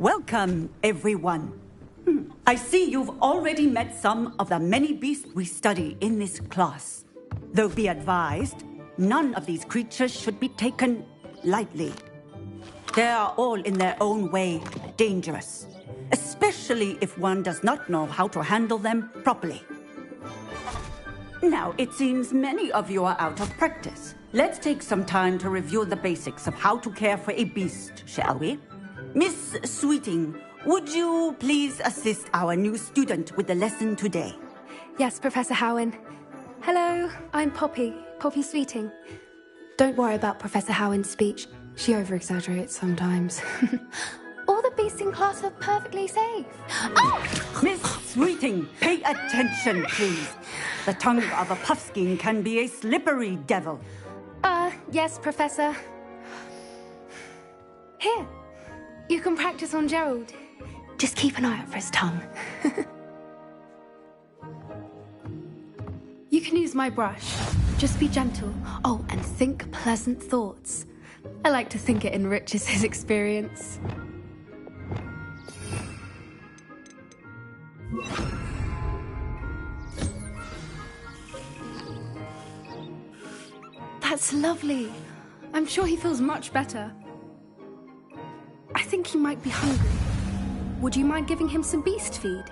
Welcome, everyone. I see you've already met some of the many beasts we study in this class. Though be advised, none of these creatures should be taken lightly. They are all in their own way dangerous, especially if one does not know how to handle them properly. Now, it seems many of you are out of practice. Let's take some time to review the basics of how to care for a beast, shall we? Miss Sweeting, would you please assist our new student with the lesson today? Yes, Professor Howen. Hello, I'm Poppy Sweeting. Don't worry about Professor Howen's speech. She over-exaggerates sometimes. All the beasts in class are perfectly safe. Oh! Miss Sweeting, pay attention, please. The tongue of a puffskein can be a slippery devil. Yes, Professor. Here, you can practice on Gerald. Just keep an eye out for his tongue. You can use my brush. Just be gentle. Oh, and think pleasant thoughts. I like to think it enriches his experience. That's lovely. I'm sure he feels much better. I think he might be hungry. Would you mind giving him some beast feed?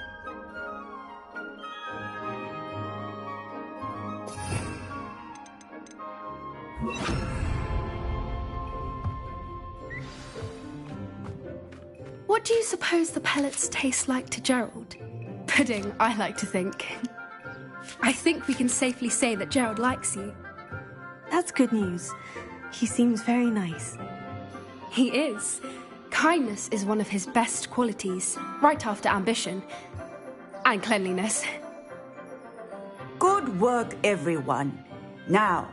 What do you suppose the pellets taste like to Gerald? Pudding, I like to think. I think we can safely say that Gerald likes you. That's good news. He seems very nice. He is. Kindness is one of his best qualities, right after ambition. And cleanliness. Good work, everyone. Now,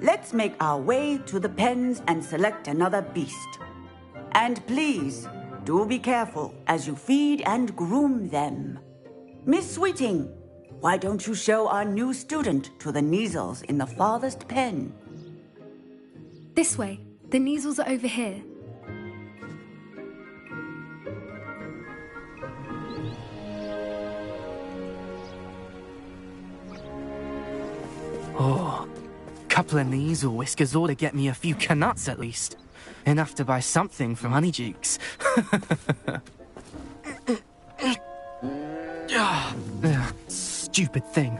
let's make our way to the pens and select another beast. And please, do be careful as you feed and groom them. Miss Sweeting, why don't you show our new student to the Kneazles in the farthest pen? This way. The Kneazles are over here. Oh, couple of Kneazle whiskers ought to get me a few Canuts at least. Enough to buy something from Honeydukes. Stupid thing.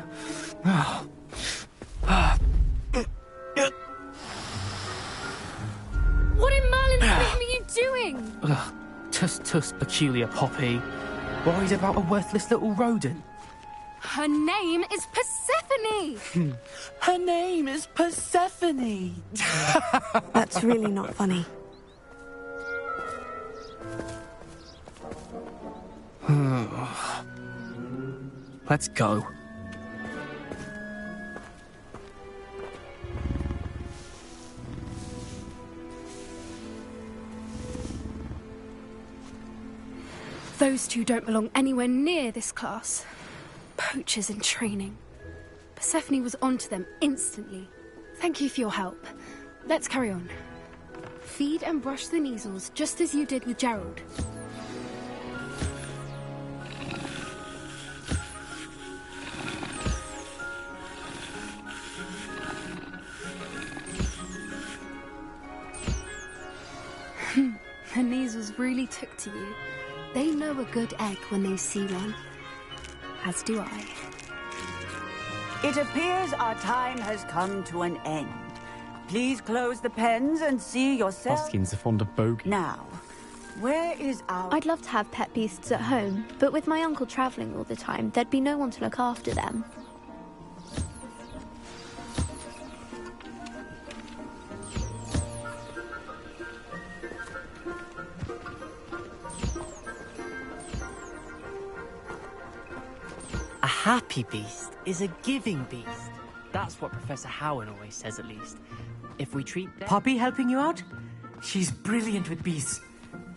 What in Merlin's name are you doing? Tuss, peculiar Poppy. Worried about a worthless little rodent? Her name is Persephone! Her name is Persephone! That's really not funny. Let's go. Those two don't belong anywhere near this class. Poachers in training. Persephone was onto them instantly. Thank you for your help. Let's carry on. Feed and brush the Kneazles just as you did with Gerald. The Kneazles really took to you. They know a good egg when they see one. As do I. It appears our time has come to an end. Please close the pens and see yourself. Puffskins are fond of bogey. Now, where is our... I'd love to have pet beasts at home, but with my uncle travelling all the time, there'd be no one to look after them. A happy beast is a giving beast. That's what Professor Howen always says, at least. If we treat them... Poppy helping you out? She's brilliant with beasts.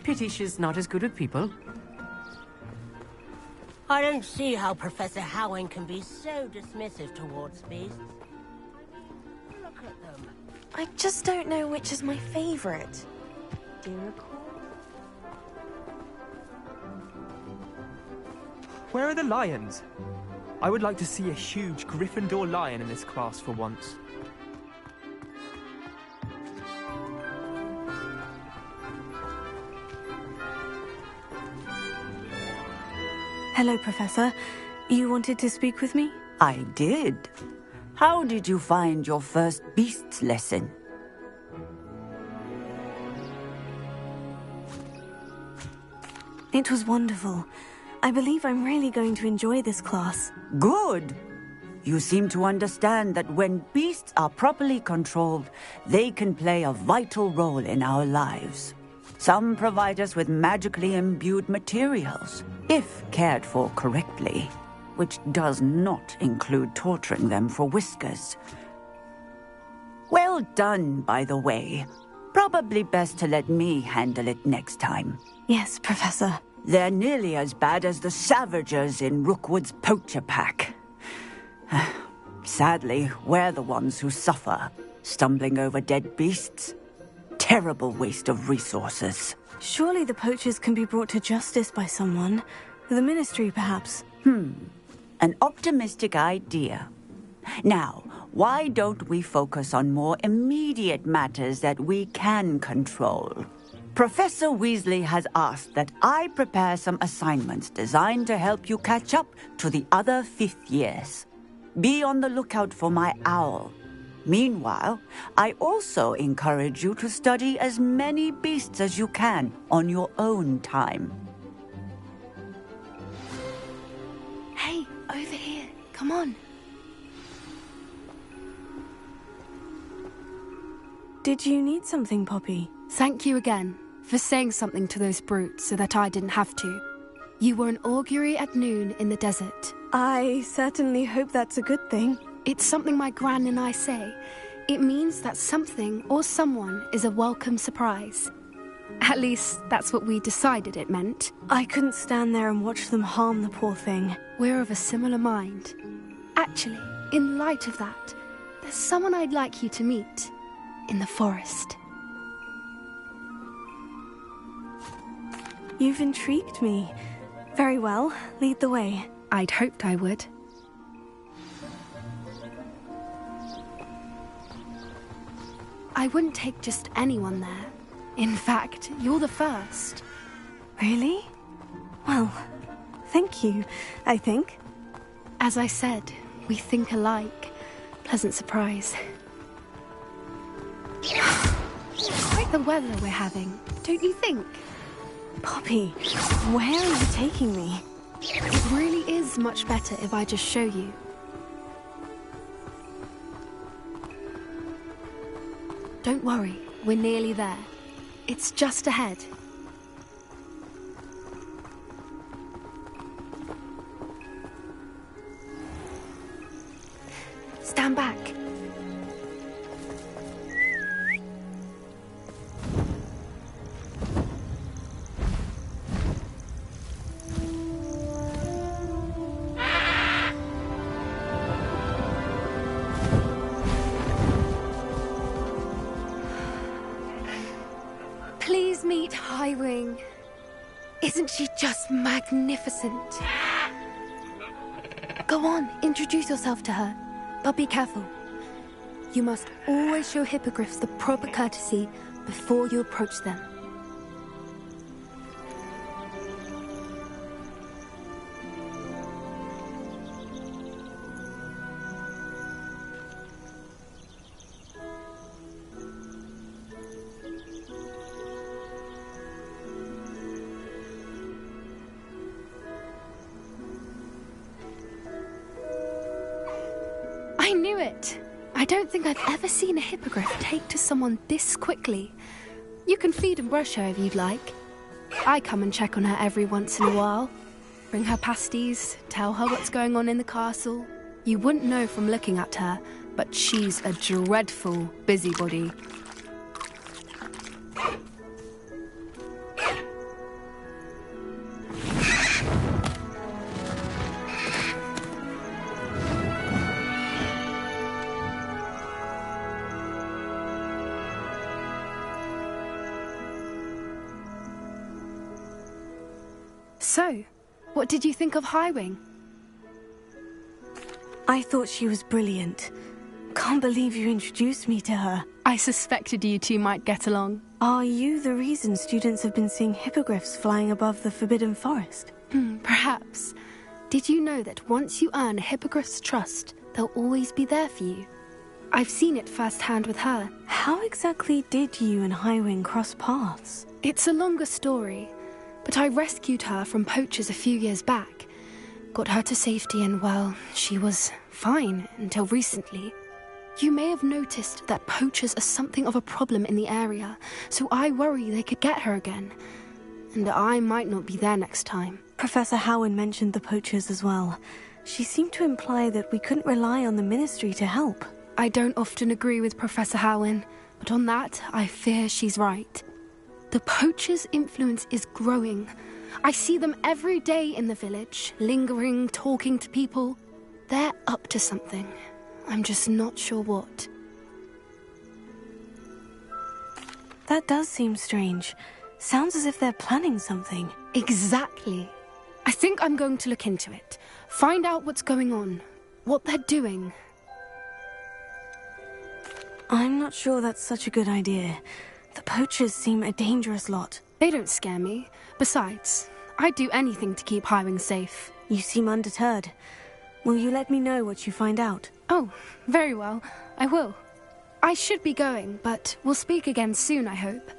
Pity she's not as good with people. I don't see how Professor Howen can be so dismissive towards beasts. Look at them. I just don't know which is my favorite. Do you recall? Where are the lions? I would like to see a huge Gryffindor lion in this class for once. Hello, Professor. You wanted to speak with me? I did. How did you find your first beasts lesson? It was wonderful. I believe I'm really going to enjoy this class. Good. You seem to understand that when beasts are properly controlled, they can play a vital role in our lives. Some provide us with magically imbued materials, if cared for correctly, which does not include torturing them for whiskers. Well done, by the way. Probably best to let me handle it next time. Yes, Professor. They're nearly as bad as the Savagers in Rookwood's poacher pack. Sadly, we're the ones who suffer, stumbling over dead beasts. Terrible waste of resources. Surely the poachers can be brought to justice by someone. The Ministry, perhaps. An optimistic idea. Now, why don't we focus on more immediate matters that we can control? Professor Weasley has asked that I prepare some assignments designed to help you catch up to the other fifth years. Be on the lookout for my owl. Meanwhile, I also encourage you to study as many beasts as you can on your own time. Hey, over here. Come on. Did you need something, Poppy? Thank you again for saying something to those brutes so that I didn't have to. You were an augury at noon in the desert. I certainly hope that's a good thing. It's something my gran and I say. It means that something or someone is a welcome surprise. At least, that's what we decided it meant. I couldn't stand there and watch them harm the poor thing. We're of a similar mind. Actually, in light of that, there's someone I'd like you to meet. In the forest. You've intrigued me. Very well, lead the way. I'd hoped I would. I wouldn't take just anyone there. In fact, you're the first. Really? Well, thank you, I think. As I said, we think alike. Pleasant surprise. Quite the weather we're having, don't you think? Poppy, where are you taking me? It really is much better if I just show you. Don't worry, we're nearly there. It's just ahead. Stand back. Please meet Highwing. Isn't she just magnificent? Go on, introduce yourself to her. But be careful. You must always show hippogriffs the proper courtesy before you approach them. I knew it! I don't think I've ever seen a hippogriff take to someone this quickly. You can feed and brush her if you'd like. I come and check on her every once in a while. Bring her pasties, tell her what's going on in the castle. You wouldn't know from looking at her, but she's a dreadful busybody. So, What did you think of Highwing? I thought she was brilliant. Can't believe you introduced me to her. I suspected you two might get along. Are you the reason students have been seeing hippogriffs flying above the Forbidden Forest? Perhaps. Did you know that once you earn a hippogriff's trust, they'll always be there for you? I've seen it firsthand with her. How exactly did you and Highwing cross paths? It's a longer story, but I rescued her from poachers a few years back. Got her to safety and, well, she was fine until recently. You may have noticed that poachers are something of a problem in the area, so I worry they could get her again. And I might not be there next time. Professor Howin mentioned the poachers as well. She seemed to imply that we couldn't rely on the Ministry to help. I don't often agree with Professor Howin, but on that, I fear she's right. The poachers' influence is growing. I see them every day in the village, lingering, talking to people. They're up to something. I'm just not sure what. That does seem strange. Sounds as if they're planning something. Exactly. I think I'm going to look into it. Find out what's going on. What they're doing. I'm not sure that's such a good idea. The poachers seem a dangerous lot. They don't scare me. Besides, I'd do anything to keep Highwing safe. You seem undeterred. Will you let me know what you find out? Oh, very well. I will. I should be going, but we'll speak again soon, I hope.